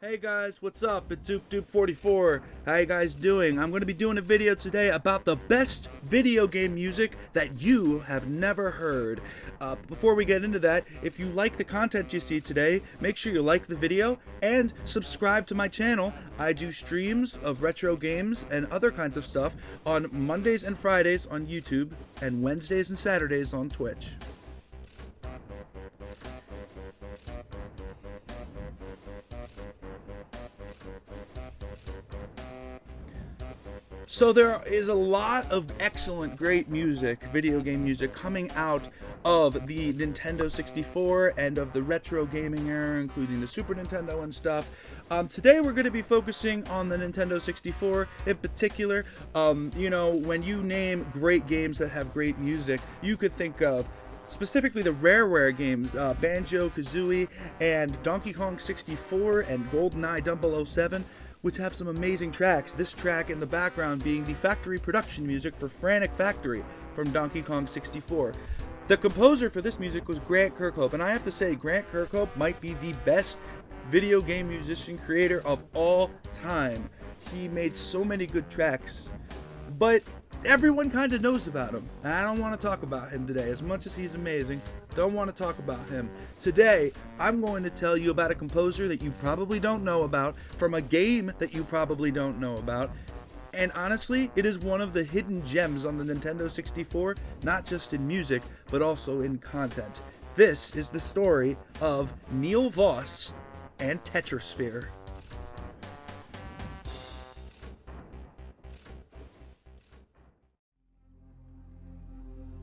Hey guys, what's up? It's ZoopDoop44. How you guys doing? I'm going to be doing a video today about the best video game music that you have never heard. Before we get into that, if you like the content you see today, make sure you like the video and subscribe to my channel. I do streams of retro games and other kinds of stuff on Mondays and Fridays on YouTube and Wednesdays and Saturdays on Twitch. So there is a lot of excellent, great music, video game music, coming out of the Nintendo 64 and of the retro gaming era, including the Super Nintendo and stuff. Today we're going to be focusing on the Nintendo 64 in particular. When you name great games that have great music, you could think of specifically the rare games, Banjo-Kazooie and Donkey Kong 64 and GoldenEye 007. Which have some amazing tracks. This track in the background being the factory production music for Frantic Factory from Donkey Kong 64. The composer for this music was Grant Kirkhope, and I have to say Grant Kirkhope might be the best video game musician creator of all time. He made so many good tracks, but everyone kind of knows about him. And I don't want to talk about him today. As much as he's amazing, don't want to talk about him. Today, I'm going to tell you about a composer that you probably don't know about, from a game that you probably don't know about. And honestly, it is one of the hidden gems on the Nintendo 64, not just in music, but also in content. This is the story of Neil Voss and Tetrisphere.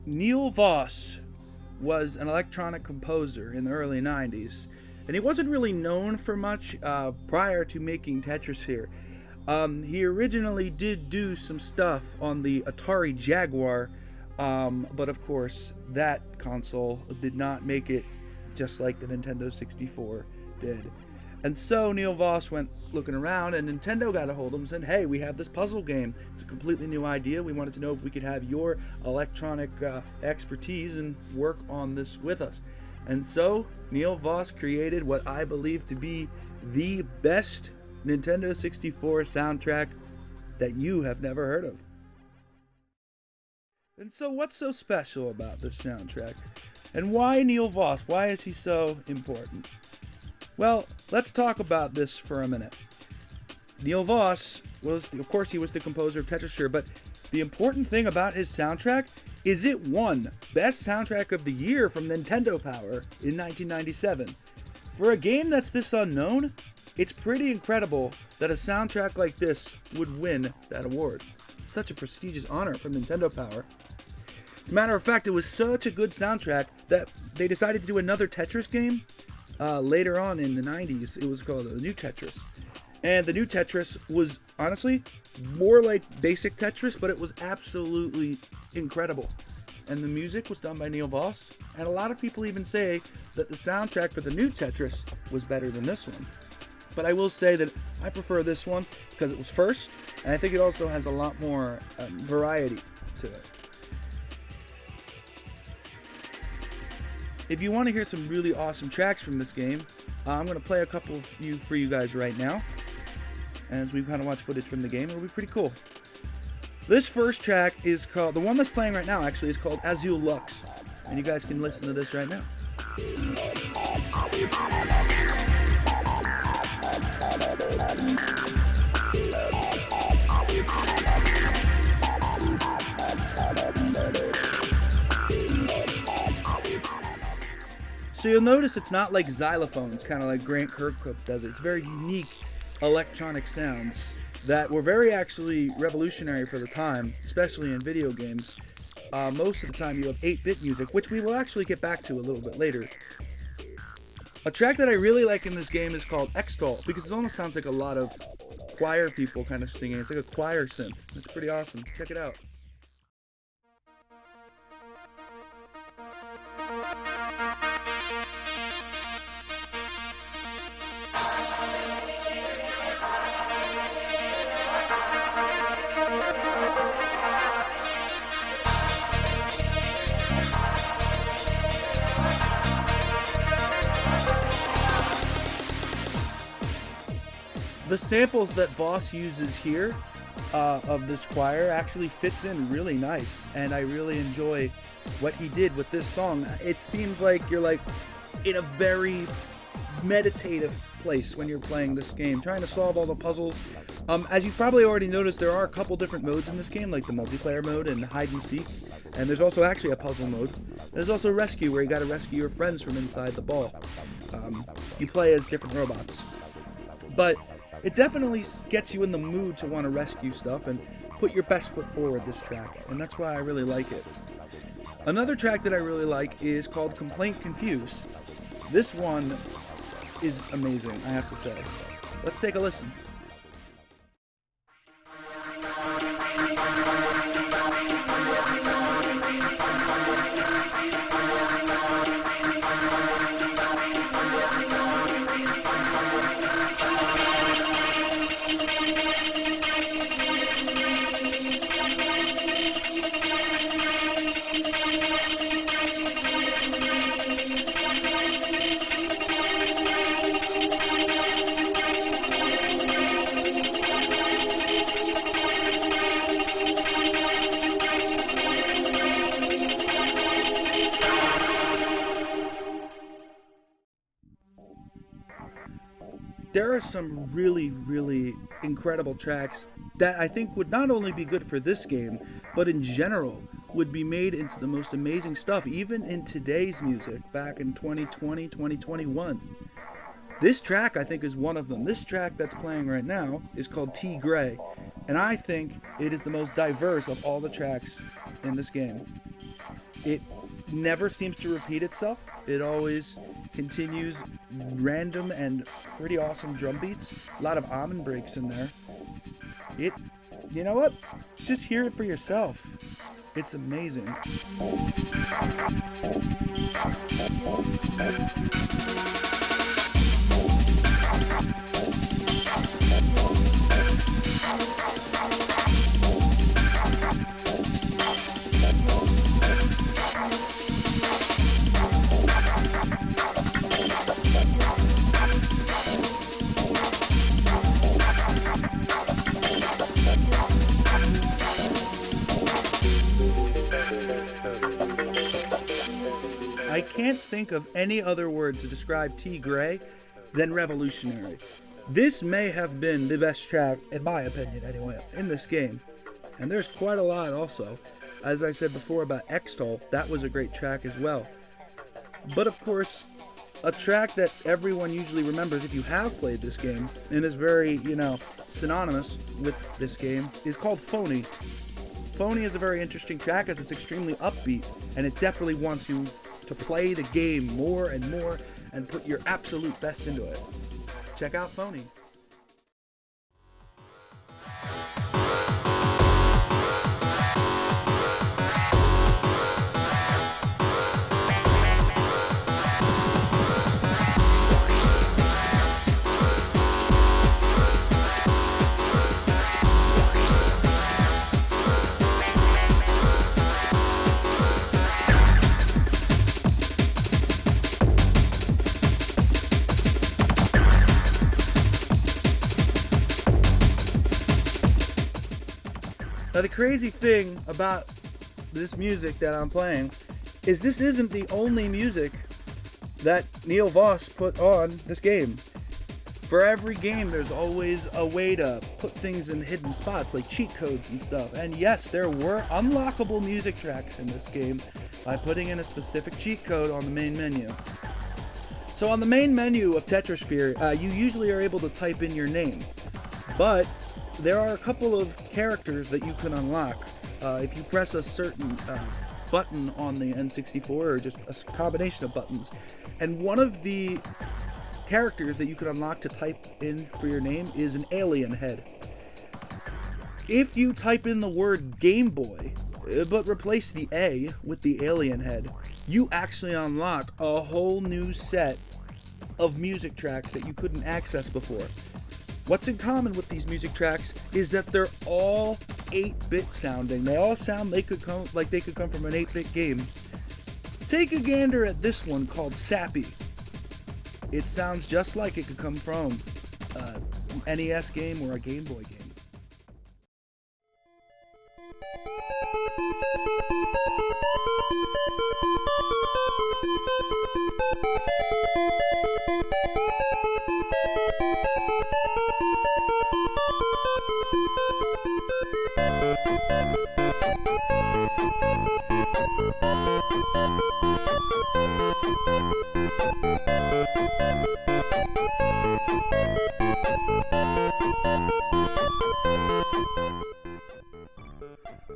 Neil Voss was an electronic composer in the early 90s, and he wasn't really known for much prior to making Tetrisphere. He originally did do some stuff on the Atari Jaguar, but of course that console did not make it just like the Nintendo 64 did. And so Neil Voss went looking around, and Nintendo got a hold of him and said, hey, we have this puzzle game. It's a completely new idea. We wanted to know if we could have your electronic expertise and work on this with us. And so Neil Voss created what I believe to be the best Nintendo 64 soundtrack that you have never heard of. And so what's so special about this soundtrack? And why Neil Voss? Why is he so important? Well, let's talk about this for a minute. Neil Voss was, of course, he was the composer of Tetrisphere, but the important thing about his soundtrack is it won Best Soundtrack of the Year from Nintendo Power in 1997. For a game that's this unknown, it's pretty incredible that a soundtrack like this would win that award. Such a prestigious honor from Nintendo Power. As a matter of fact, it was such a good soundtrack that they decided to do another Tetris game. Later on in the 90s, it was called the New Tetris. And the New Tetris was, honestly, more like basic Tetris, but it was absolutely incredible. And the music was done by Neil Voss, and a lot of people even say that the soundtrack for the New Tetris was better than this one. But I will say that I prefer this one because it was first, and I think it also has a lot more variety to it. If you want to hear some really awesome tracks from this game, I'm going to play a couple for you guys right now. As we kind of watch footage from the game, it'll be pretty cool. This first track is called, the one that's playing right now actually, is called Azul Lux. And you guys can listen to this right now. So you'll notice it's not like xylophones, kind of like Grant Kirkhope does it. It's very unique electronic sounds that were very actually revolutionary for the time, especially in video games. Most of the time you have 8-bit music, which we will actually get back to a little bit later. A track that I really like in this game is called Extol, because it almost sounds like a lot of choir people kind of singing. It's like a choir synth. It's pretty awesome. Check it out. The samples that Voss uses here of this choir actually fits in really nice, and I really enjoy what he did with this song. It seems like you're like in a very meditative place when you're playing this game, trying to solve all the puzzles. As you've probably already noticed, there are a couple different modes in this game, like the multiplayer mode and hide and seek, and there's also actually a puzzle mode. There's also rescue, where you gotta rescue your friends from inside the ball. You play as different robots. But it definitely gets you in the mood to want to rescue stuff and put your best foot forward, this track, and that's why I really like it. Another track that I really like is called Complaint Confused. This one is amazing, I have to say. Let's take a listen. There are some really, really incredible tracks that I think would not only be good for this game, but in general would be made into the most amazing stuff, even in today's music, back in 2020, 2021. This track, I think, is one of them. This track that's playing right now is called T Gray, and I think it is the most diverse of all the tracks in this game. It never seems to repeat itself. It always continues random and pretty awesome drum beats. A lot of almond breaks in there. You know what? Just hear it for yourself. It's amazing. I can't think of any other word to describe T Gray than revolutionary. This may have been the best track, in my opinion anyway, in this game. And there's quite a lot also. As I said before about X-Toll, that was a great track as well. But of course, a track that everyone usually remembers if you have played this game, and is very, synonymous with this game, is called Phony. Phony is a very interesting track as it's extremely upbeat, and it definitely wants you to play the game more and more and put your absolute best into it. Check out Phony. Now the crazy thing about this music that I'm playing is this isn't the only music that Neil Voss put on this game. For every game there's always a way to put things in hidden spots like cheat codes and stuff. And yes, there were unlockable music tracks in this game by putting in a specific cheat code on the main menu. So on the main menu of Tetrisphere, you usually are able to type in your name, but there are a couple of characters that you can unlock if you press a certain button on the N64, or just a combination of buttons. And one of the characters that you can unlock to type in for your name is an alien head. If you type in the word Game Boy, but replace the A with the alien head, you actually unlock a whole new set of music tracks that you couldn't access before. What's in common with these music tracks is that they're all 8-bit sounding. They all sound they could come from an 8-bit game. Take a gander at this one called Sappy. It sounds just like it could come from NES game or a Game Boy game.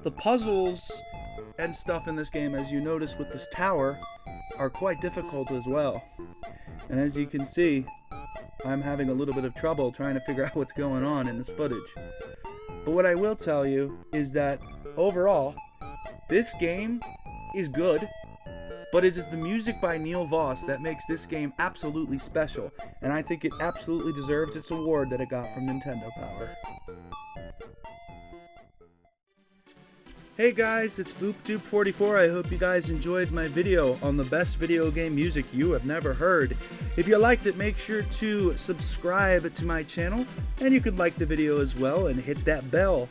The puzzles and stuff in this game, as you notice with this tower, are quite difficult as well. And as you can see, I'm having a little bit of trouble trying to figure out what's going on in this footage. But what I will tell you is that overall, this game is good, but it is the music by Neil Voss that makes this game absolutely special, and I think it absolutely deserves its award that it got from Nintendo Power. Hey guys, it's BoopDoop44. I hope you guys enjoyed my video on the best video game music you have never heard. If you liked it, make sure to subscribe to my channel, and you could like the video as well and hit that bell.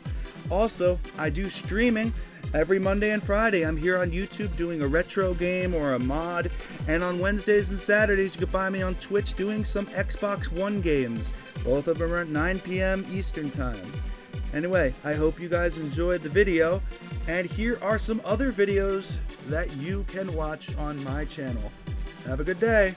Also, I do streaming every Monday and Friday. I'm here on YouTube doing a retro game or a mod, and on Wednesdays and Saturdays you can find me on Twitch doing some Xbox One games. Both of them are at 9 p.m. Eastern Time. Anyway, I hope you guys enjoyed the video, and here are some other videos that you can watch on my channel. Have a good day.